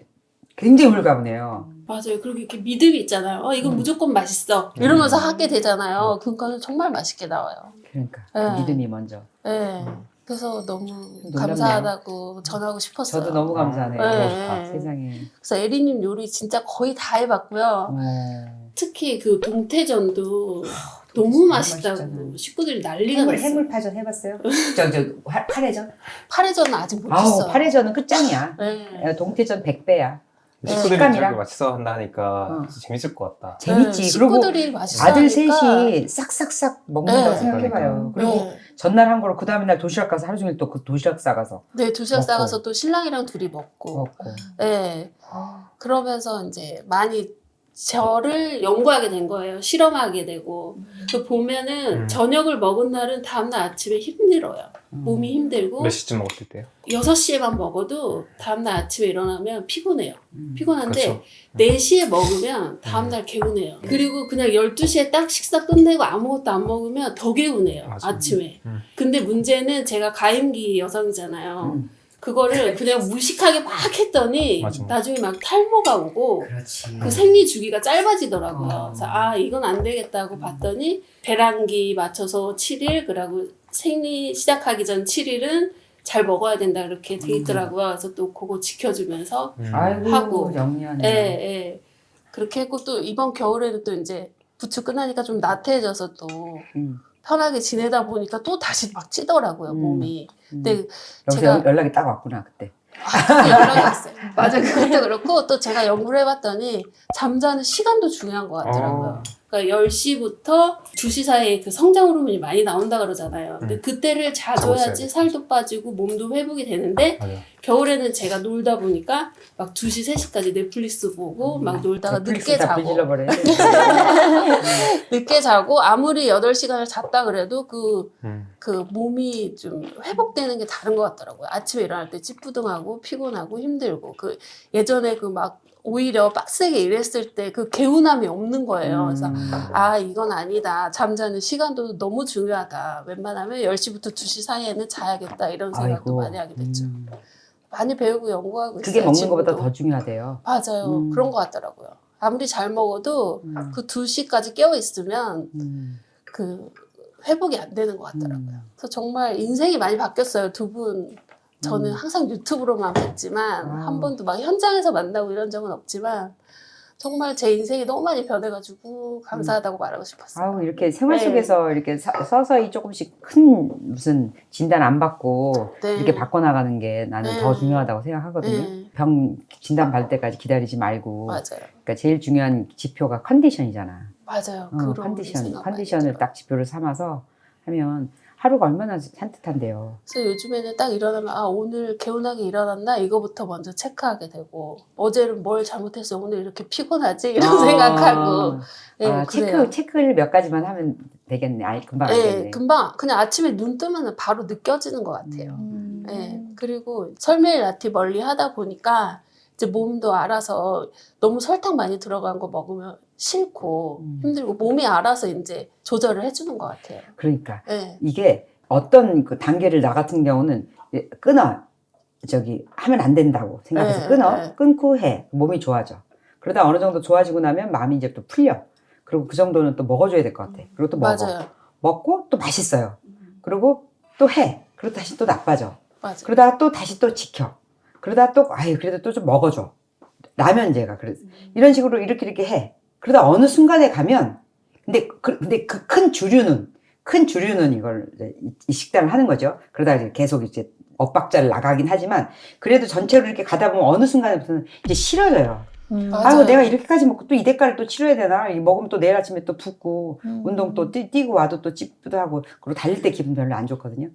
굉장히 홀가분해요. 맞아요. 그리고 이렇게 믿음이 있잖아요. 이건 무조건 맛있어. 이러면서 하게 되잖아요. 그러니까 정말 맛있게 나와요. 그러니까 네. 믿음이 먼저. 네. 그래서 너무 놀랍네요. 감사하다고 전하고 싶었어요. 저도 너무 감사하네요. 네. 세상에. 그래서 에리님 요리 진짜 거의 다 해봤고요. 특히 그 동태전도 너무 맛있다고 맛있잖아요. 식구들이 난리가 났어요. 해물파전 해봤어요? 파래전? 파래전은 아직 못했어요. 아우 파래전은 끝장이야. 네. 동태전 100배야. 식구들이 식감이랑. 저렇게 맛있어 한다 하니까 어. 진짜 재밌을 것 같다. 재밌지. 네, 그리고 식구들이 맛있어 아들 하니까. 셋이 싹싹싹 먹는다고 네. 생각해봐요. 그리고 네. 전날 한 거로 그 다음에 날 도시락 가서 하루 종일 또 그 도시락 싸가서 네, 도시락 먹고. 싸가서 또 신랑이랑 둘이 먹고. 먹고. 네. 그러면서 이제 많이 저를 연구하게 된 거예요. 실험하게 되고. 그 보면은 저녁을 먹은 날은 다음날 아침에 힘들어요. 몸이 힘들고. 몇 시쯤 먹었을 때요? 6시에만 먹어도 다음날 아침에 일어나면 피곤해요. 피곤한데 그렇죠. 4시에 먹으면 다음날 개운해요. 그리고 그냥 12시에 딱 식사 끝내고 아무것도 안 먹으면 더 개운해요. 맞아. 아침에. 근데 문제는 제가 가임기 여성이잖아요. 그거를 그냥 무식하게 막 했더니 맞아. 나중에 막 탈모가 오고 그렇지. 그 생리 주기가 짧아지더라고요. 그래서 아 이건 안 되겠다고 봤더니 배란기 맞춰서 7일 그리고 생리 시작하기 전 7일은 잘 먹어야 된다 이렇게 돼 있더라고요. 그래서 또 그거 지켜주면서 아이고 하고. 영리하네. 예, 예. 그렇게 했고 또 이번 겨울에는 또 이제 부추 끝나니까 좀 나태해져서 또 편하게 지내다 보니까 또 다시 막 찌더라고요, 몸이. 근데 여기서 제가 연락이 딱 왔구나 그때. 그때 연락이 왔어요. 맞아, 그것도 그렇고 또 제가 연구를 해봤더니 잠자는 시간도 중요한 것 같더라고요. 그러니까 10시부터 2시 사이에 그 성장 호르몬이 많이 나온다 그러잖아요. 근데 그때를 자줘야지 살도 빠지고 몸도 회복이 되는데 맞아요. 겨울에는 제가 놀다 보니까 막 2시, 3시까지 넷플릭스 보고 막 놀다가 늦게 다 자고 뒤질러버려. 늦게 자고 아무리 8시간을 잤다 그래도 그 몸이 좀 회복되는 게 다른 것 같더라고요. 아침에 일어날 때 찌뿌둥하고 피곤하고 힘들고 그 예전에 그 막 오히려 빡세게 일했을 때 그 개운함이 없는 거예요. 그래서 아 이건 아니다. 잠자는 시간도 너무 중요하다. 웬만하면 10시부터 2시 사이에는 자야겠다. 이런 생각도 아이고. 많이 하게 됐죠. 많이 배우고 연구하고 그게 있어요. 먹는 것보다 지금도. 더 중요하대요. 맞아요. 그런 것 같더라고요. 아무리 잘 먹어도 그 2시까지 깨어 있으면 그 회복이 안 되는 것 같더라고요. 그래서 정말 인생이 많이 바뀌었어요. 두 분. 저는 항상 유튜브로만 뵀지만 한 번도 막 현장에서 만나고 이런 적은 없지만 정말 제 인생이 너무 많이 변해가지고 감사하다고 말하고 싶었어요. 아우, 이렇게 생활 네. 속에서 이렇게 서서히 조금씩 큰 무슨 진단 안 받고 네. 이렇게 바꿔나가는 게 나는 네. 더 중요하다고 생각하거든요. 네. 병 진단 받을 때까지 기다리지 말고. 맞아요. 그러니까 제일 중요한 지표가 컨디션이잖아. 맞아요. 그런 컨디션을 생각 많이 딱 들어요. 지표를 삼아서 하면 하루가 얼마나 산뜻한데요. 그래서 요즘에는 딱 일어나면 아 오늘 개운하게 일어났나 이거부터 먼저 체크하게 되고 어제는 뭘 잘못했어 오늘 이렇게 피곤하지 이런 생각하고 예, 그래요. 체크를 몇 가지만 하면 되겠네. 금방 예, 알겠네. 금방 그냥 아침에 눈 뜨면 바로 느껴지는 것 같아요. 예, 그리고 설매일 나티 멀리 하다 보니까 이제 몸도 알아서 너무 설탕 많이 들어간 거 먹으면 싫고 힘들고 몸이 알아서 이제 조절을 해주는 것 같아요. 그러니까 예, 이게 어떤 그 단계를 나 같은 경우는 끊어. 하면 안 된다고 생각해서 네, 끊어. 네. 끊고 해. 몸이 좋아져. 그러다 어느 정도 좋아지고 나면 마음이 이제 또 풀려. 그리고 그 정도는 또 먹어줘야 될 것 같아. 그리고 또 먹어. 맞아요. 먹고 또 맛있어요. 그리고 또 해. 그리고 다시 또 나빠져. 맞아요. 그러다가 또 다시 또 지켜. 그러다가 또 아유 그래도 또 좀 먹어줘. 라면제가 그래. 이런 식으로 이렇게 해. 그러다 어느 순간에 가면 근데 그 큰 주류는 이걸 이제 이 식단을 하는 거죠. 그러다 이제 계속 이제 엇박자를 나가긴 하지만 그래도 전체로 이렇게 가다 보면 어느 순간부터는 이제 싫어져요. 맞아요. 아이고 내가 이렇게까지 먹고 또 이 대가를 또 치러야 되나? 이 먹으면 또 내일 아침에 또 붓고 운동 또 뛰고 와도 또 찌뿌도 하고 그리고 달릴 때 기분 별로 안 좋거든요.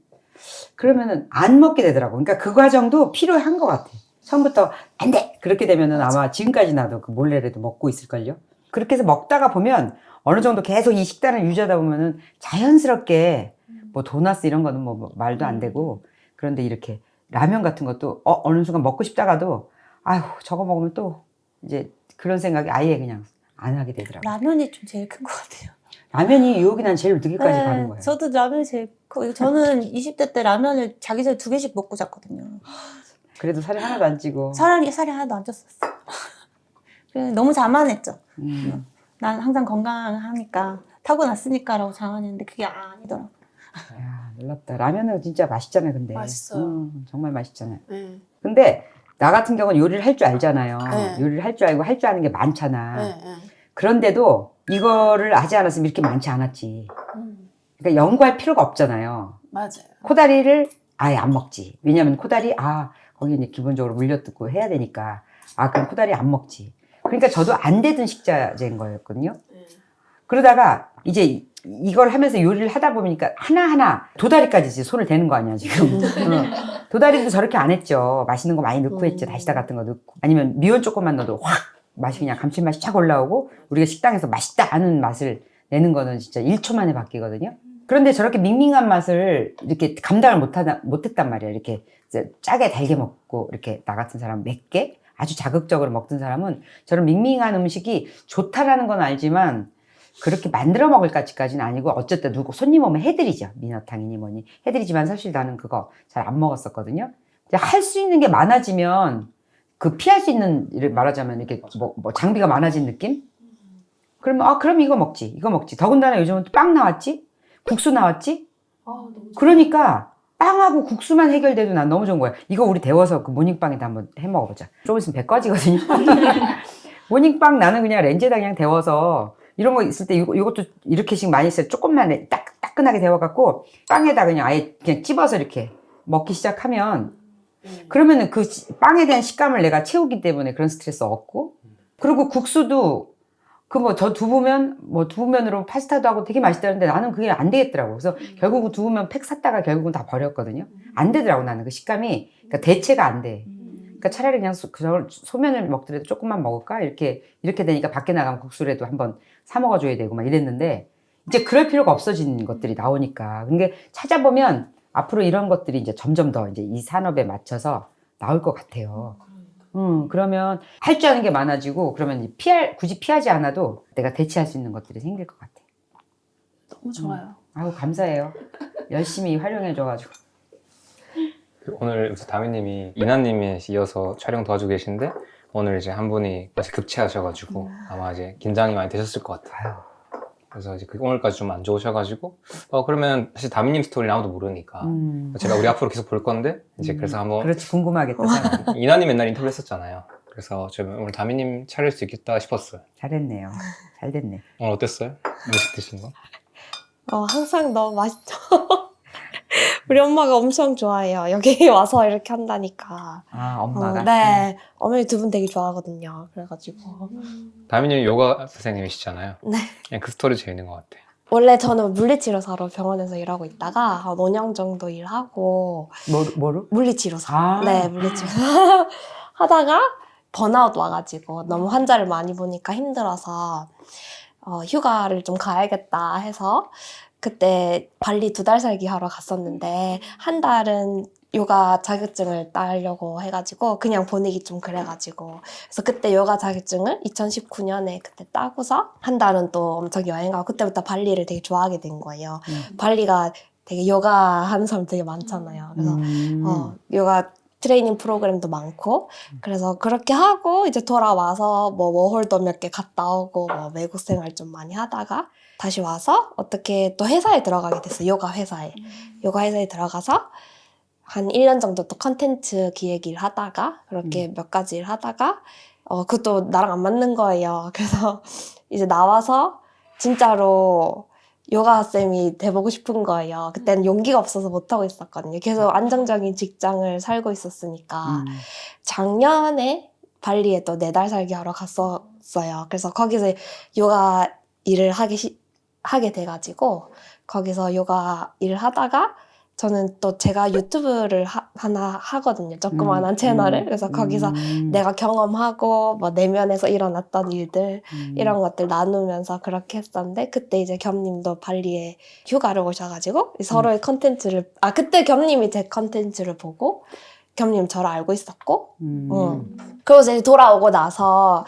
그러면은 안 먹게 되더라고. 그러니까 그 과정도 필요한 것 같아. 처음부터 안 돼! 그렇게 되면은 아마 지금까지 나도 그 몰래라도 먹고 있을걸요. 그렇게 해서 먹다가 보면 어느 정도 계속 이 식단을 유지하다 보면은 자연스럽게 뭐 도나스 이런 거는 뭐 말도 안 되고 그런데 이렇게 라면 같은 것도 어느 순간 먹고 싶다가도 아휴 저거 먹으면 또 이제 그런 생각이 아예 그냥 안 하게 되더라고요. 라면이 좀 제일 큰 것 같아요. 라면이 유혹이 난 제일 늦게까지 가는 거예요. 저도 라면이 제일 크고 저는 20대 때 라면을 자기 전에 2개씩 먹고 잤거든요. 그래도 살이 하나도 안 찌고. 살이 하나도 안 쪘었어. 그래서 너무 자만했죠. 음. 난 항상 건강하니까 타고났으니까라고 자만했는데 그게 아니더라고. 야, 놀랍다. 라면은 진짜 맛있잖아요, 근데. 맛있어요. 정말 맛있잖아요. 예, 근데 나 같은 경우는 요리를 할 줄 알잖아요. 네. 요리를 할 줄 알고 할 줄 아는 게 많잖아. 예, 예. 그런데도 이거를 하지 않았으면 이렇게 많지 않았지. 그러니까 연구할 필요가 없잖아요. 맞아요. 코다리를 아예 안 먹지. 왜냐면 코다리, 거기 이제 기본적으로 물엿듣고 해야 되니까. 그럼 코다리 안 먹지. 그러니까 저도 안 되던 식자재인 거였거든요. 예. 그러다가 이제 이걸 하면서 요리를 하다 보니까 하나하나 도다리까지 이제 손을 대는 거 아니야, 지금. 도다리도 저렇게 안 했죠. 맛있는 거 많이 넣고 했죠. 다시다 같은 거 넣고. 아니면 미원 조금만 넣어도 확 맛이 그냥 감칠맛이 착 올라오고 우리가 식당에서 맛있다 하는 맛을 내는 거는 진짜 1초 만에 바뀌거든요. 그런데 저렇게 밍밍한 맛을 이렇게 감당을 못했단 말이야. 이렇게 이제 짜게 달게 먹고 이렇게 나 같은 사람 맵게 아주 자극적으로 먹던 사람은 저런 밍밍한 음식이 좋다라는 건 알지만 그렇게 만들어 먹을 까지까지는 아니고 어쨌든 누구 손님 오면 해드리죠. 미너탕이니 뭐니 해드리지만 사실 나는 그거 잘 안 먹었었거든요. 할 수 있는 게 많아지면 그 피할 수 있는 일을 말하자면 이렇게 뭐 장비가 많아진 느낌? 그러면 그럼 이거 먹지. 더군다나 요즘은 또 빵 나왔지? 국수 나왔지? 너무 좋아요. 그러니까 빵하고 국수만 해결돼도 난 너무 좋은 거야. 이거 우리 데워서 그 모닝빵에다 한번 해 먹어보자. 좀 있으면 배 꺼지거든요. 모닝빵 나는 그냥 렌즈에다 그냥 데워서 이런 거 있을 때 이것도 이렇게씩 많이 써요. 조금만 따끈하게 데워갖고 빵에다 그냥 아예 그냥 찝어서 이렇게 먹기 시작하면 그러면은 그 빵에 대한 식감을 내가 채우기 때문에 그런 스트레스 없고 그리고 국수도 저 두부면으로 파스타도 하고 되게 맛있다는데 나는 그게 안 되겠더라고. 그래서 결국 두부면 팩 샀다가 결국은 다 버렸거든요. 안 되더라고 나는 그 식감이. 그러니까 대체가 안 돼. 그러니까 차라리 그냥 소면을 먹더라도 조금만 먹을까? 이렇게 되니까 밖에 나가면 국수라도 한번 사 먹어줘야 되고 막 이랬는데 이제 그럴 필요가 없어진 것들이 나오니까. 그러니까 찾아보면 앞으로 이런 것들이 이제 점점 더 이제 이 산업에 맞춰서 나올 것 같아요. 그러면 할 줄 아는 게 많아지고 그러면 굳이 피하지 않아도 내가 대체할 수 있는 것들이 생길 것 같아. 너무 좋아요. 아우 감사해요. 열심히 활용해줘가지고. 오늘 다미님이 이나님에 이어서 촬영 도와주고 계신데 오늘 이제 한 분이 같이 급체하셔가지고 아마 이제 긴장이 많이 되셨을 것 같아요. 그래서 이제 오늘까지 좀 안 좋으셔가지고 그러면 사실 다미님 스토리는 아무도 모르니까 제가 우리 앞으로 계속 볼 건데 이제 그래서 한번 그렇지 궁금하겠다. 이나님 맨날 인터뷰 했었잖아요. 그래서 저는 오늘 다미님 차릴 수 있겠다 싶었어요. 잘했네요. 잘 됐네. 오늘 어땠어요? 음식 드신 거? 항상 너무 맛있죠. 우리 엄마가 엄청 좋아해요. 여기 와서 이렇게 한다니까. 아 엄마가. 네, 어머니 두 분 되게 좋아하거든요. 그래가지고 다미님 요가 선생님이시잖아요. 네. 그냥 그 스토리 재밌는 것 같아. 원래 저는 물리치료사로 병원에서 일하고 있다가 한 5년 정도 일하고 뭐로? 물리치료사. 아. 네, 물리치료사 하다가 번아웃 와가지고 너무 환자를 많이 보니까 힘들어서 휴가를 좀 가야겠다 해서 그때 발리 2달 살기 하러 갔었는데 한 달은 요가 자격증을 따려고 해가지고 그냥 보내기 좀 그래가지고 그래서 그때 요가 자격증을 2019년에 그때 따고서 한 달은 또 엄청 여행하고 그때부터 발리를 되게 좋아하게 된 거예요. 발리가 되게 요가 하는 사람 되게 많잖아요. 그래서 요가 트레이닝 프로그램도 많고 그래서 그렇게 하고 이제 돌아와서 뭐 워홀도 몇 개 갔다 오고 뭐 외국 생활 좀 많이 하다가 다시 와서 어떻게 또 회사에 들어가게 됐어요. 요가 회사에. 요가 회사에 들어가서 한 1년 정도 또 컨텐츠 기획 일 하다가 그렇게 몇 가지 일 하다가 그것도 나랑 안 맞는 거예요. 그래서 이제 나와서 진짜로 요가 쌤이 돼보고 싶은 거예요. 그때는 용기가 없어서 못하고 있었거든요. 계속 안정적인 직장을 살고 있었으니까. 작년에 발리에 또 4달 살기 하러 갔었어요. 그래서 거기서 요가 일을 하게 돼가지고 거기서 요가 일을 하다가 저는 또 제가 유튜브를 하나 하거든요. 조그만한 채널을. 그래서 거기서 내가 경험하고 뭐 내면에서 일어났던 일들 이런 것들 나누면서 그렇게 했었는데 그때 이제 겸님도 발리에 휴가를 오셔가지고 서로의 컨텐츠를 그때 겸님이 제 컨텐츠를 보고 겸님 저를 알고 있었고 그리고 이제 돌아오고 나서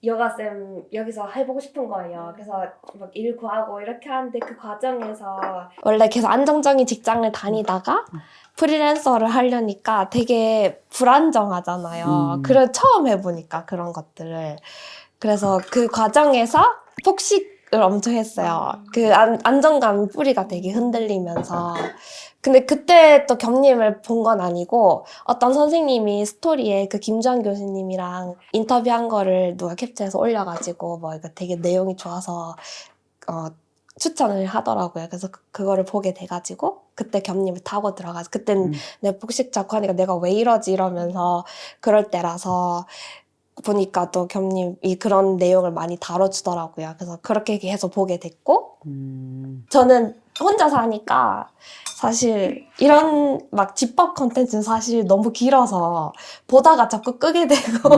요가쌤 여기서 해보고 싶은 거예요. 그래서 막 일 구하고 이렇게 하는데 그 과정에서 원래 계속 안정적인 직장을 다니다가 프리랜서를 하려니까 되게 불안정하잖아요. 그래 처음 해보니까 그런 것들을. 그래서 그 과정에서 폭식을 엄청 했어요. 그 안정감 뿌리가 되게 흔들리면서. 근데 그때 또 겸님을 본 건 아니고 어떤 선생님이 스토리에 그 김주환 교수님이랑 인터뷰한 거를 누가 캡처해서 올려가지고 뭐 이거 되게 내용이 좋아서 추천을 하더라고요. 그래서 그거를 보게 돼가지고 그때 겸님을 타고 들어가서 그때는 내가 폭식 잡고 하니까 내가 왜 이러지 이러면서 그럴 때라서 보니까 또 겸님이 그런 내용을 많이 다뤄주더라고요. 그래서 그렇게 해서 보게 됐고 저는 혼자 사니까 사실 이런 막 집밥 컨텐츠는 사실 너무 길어서 보다가 자꾸 끄게 되고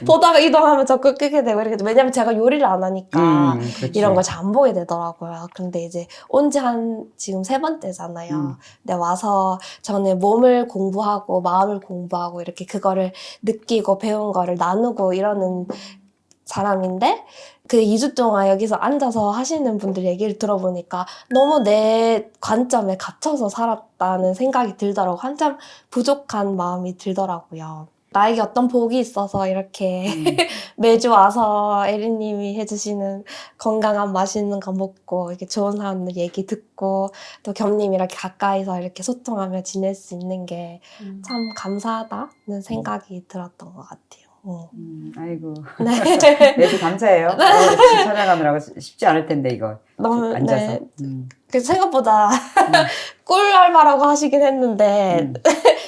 보다가 이동하면 자꾸 끄게 되고 이렇게 왜냐면 제가 요리를 안 하니까 이런 걸 잘 안 보게 되더라고요. 근데 이제 온 지 한 지금 3번째잖아요. 근데 와서 저는 몸을 공부하고 마음을 공부하고 이렇게 그거를 느끼고 배운 거를 나누고 이러는 사람인데 그 2주 동안 여기서 앉아서 하시는 분들 얘기를 들어보니까 너무 내 관점에 갇혀서 살았다는 생각이 들더라고요. 한참 부족한 마음이 들더라고요. 나에게 어떤 복이 있어서 이렇게 매주 와서 에리님이 해주시는 건강한 맛있는 거 먹고 이렇게 좋은 사람들 얘기 듣고 또 겸님 이렇게 가까이서 이렇게 소통하며 지낼 수 있는 게 참 감사하다는 생각이 들었던 것 같아요. 아이고. 네. 매주 감사해요. 같이 촬영하느라고 쉽지 않을 텐데 이거. 너무 앉아서. 네. 그래서 생각보다 꿀 알바라고 하시긴 했는데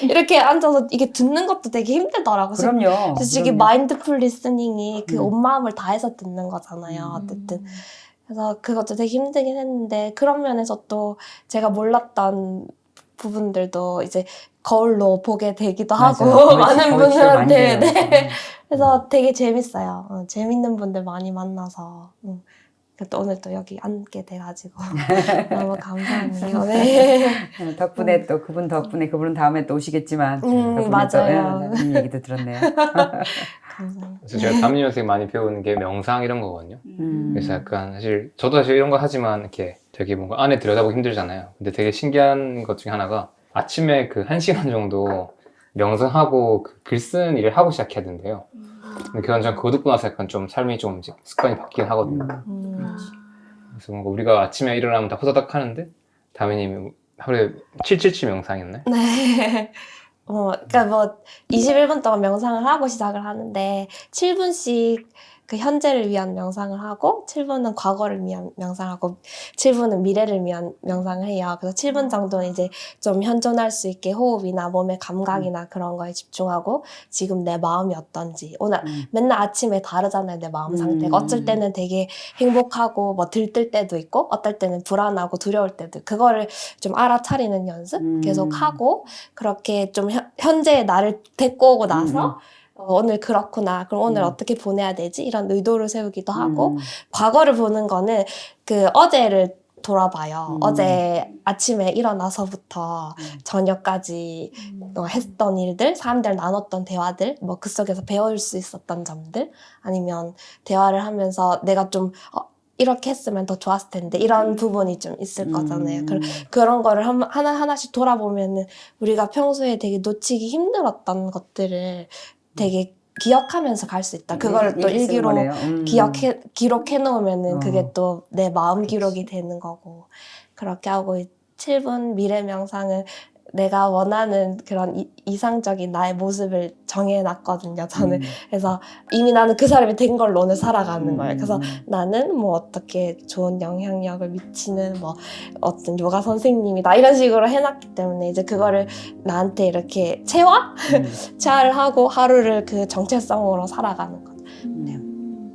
이렇게 앉아서 이게 듣는 것도 되게 힘들더라고요. 그럼요. 솔직히 마인드풀 리스닝이 그 온 마음을 다해서 듣는 거잖아요. 어쨌든. 그래서 그것도 되게 힘들긴 했는데 그런 면에서 또 제가 몰랐던 부분들도 이제 거울로 보게 되기도 하고 많은 분들한테 네. 그래서 되게 재밌어요. 재밌는 분들 많이 만나서 또 오늘 또 여기 앉게 돼가지고 너무 감사하네요. 네. 덕분에 또 그분 덕분에 그분은 다음에 또 오시겠지만 덕분에 맞아요. 또 이 얘기도 들었네요. 감사해요. 그래서 제가 담임 선생님 많이 배우는 게 명상 이런 거거든요. 그래서 약간 저도 사실 이런 거 하지만 이렇게 되게 뭔가 안에 들여다보기 힘들잖아요. 근데 되게 신기한 것 중에 하나가 아침에 그 1시간 정도 명상하고 그 글 쓰는 일을 하고 시작해야 된대요. 근데 그건 전 그거 듣고 나서 약간 좀 삶이 좀 이제 습관이 바뀌긴 하거든요. 그래서 뭔가 우리가 아침에 일어나면 다 후다닥 하는데 다미님이 하루에 777 명상이었나요? 네. 그러니까 뭐 21분 동안 명상을 하고 시작을 하는데 7분씩 그 현재를 위한 명상을 하고 7분은 과거를 위한 명상을 하고 7분은 미래를 위한 명상을 해요. 그래서 7분 정도는 이제 좀 현존할 수 있게 호흡이나 몸의 감각이나 그런 거에 집중하고 지금 내 마음이 어떤지 오늘 맨날 아침에 다르잖아요. 내 마음 상태가 어쩔 때는 되게 행복하고 뭐 들뜰 때도 있고 어떨 때는 불안하고 두려울 때도 있고 그거를 좀 알아차리는 연습 계속 하고 그렇게 좀 현재의 나를 데리고 오고 나서 오늘 그렇구나. 그럼 오늘 어떻게 보내야 되지? 이런 의도를 세우기도 하고 과거를 보는 거는 그 어제를 돌아봐요. 어제 아침에 일어나서부터 저녁까지 했던 일들, 사람들 나눴던 대화들, 뭐 그 속에서 배울 수 있었던 점들, 아니면 대화를 하면서 내가 좀 이렇게 했으면 더 좋았을 텐데 이런 부분이 좀 있을 거잖아요. 그런 거를 하나하나씩 돌아보면은 우리가 평소에 되게 놓치기 힘들었던 것들을 되게 기억하면서 갈 수 있다. 그걸 또 일기로 기록해 놓으면은 그게 또 내 마음 기록이 되는 거고 그렇게 하고 7분 미래 명상은 내가 원하는 그런 이상적인 나의 모습을 정해놨거든요. 저는 그래서 이미 나는 그 사람이 된 걸로 오늘 살아가는 거예요. 그래서 나는 뭐 어떻게 좋은 영향력을 미치는 뭐 어떤 요가 선생님이다 이런 식으로 해놨기 때문에 이제 그거를 나한테 이렇게 체화를 하고 하루를 그 정체성으로 살아가는 거죠. 네.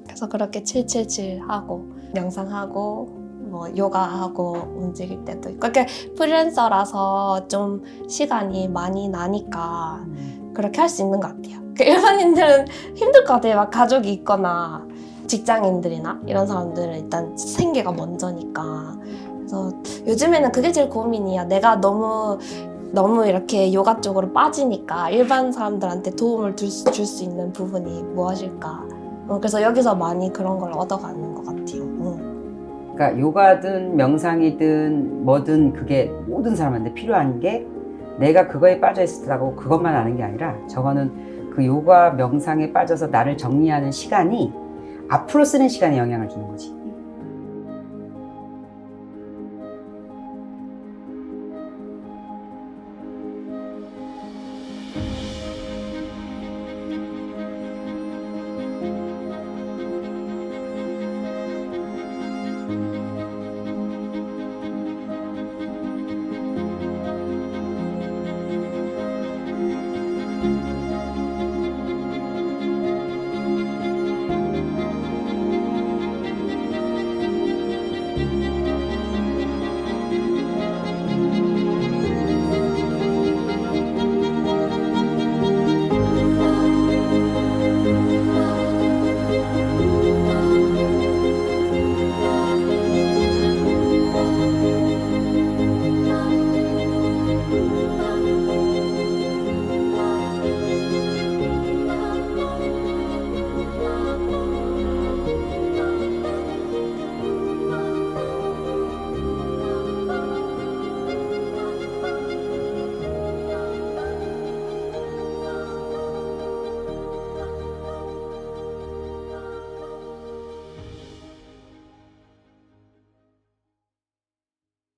그래서 그렇게 777 하고 명상하고 뭐 요가하고 움직일 때도 있고 그러니까 프리랜서라서 좀 시간이 많이 나니까 그렇게 할 수 있는 것 같아요. 그러니까 일반인들은 힘들 것 같아요. 막 가족이 있거나 직장인들이나 이런 사람들은 일단 생계가 먼저니까 그래서 요즘에는 그게 제일 고민이야. 내가 너무 이렇게 요가 쪽으로 빠지니까 일반 사람들한테 도움을 줄 수 있는 부분이 무엇일까. 그래서 여기서 많이 그런 걸 얻어가는 것 같아요. 그러니까 요가든 명상이든 뭐든 그게 모든 사람한테 필요한 게 내가 그거에 빠져 있었다고 그것만 아는 게 아니라 저거는 그 요가 명상에 빠져서 나를 정리하는 시간이 앞으로 쓰는 시간에 영향을 주는 거지.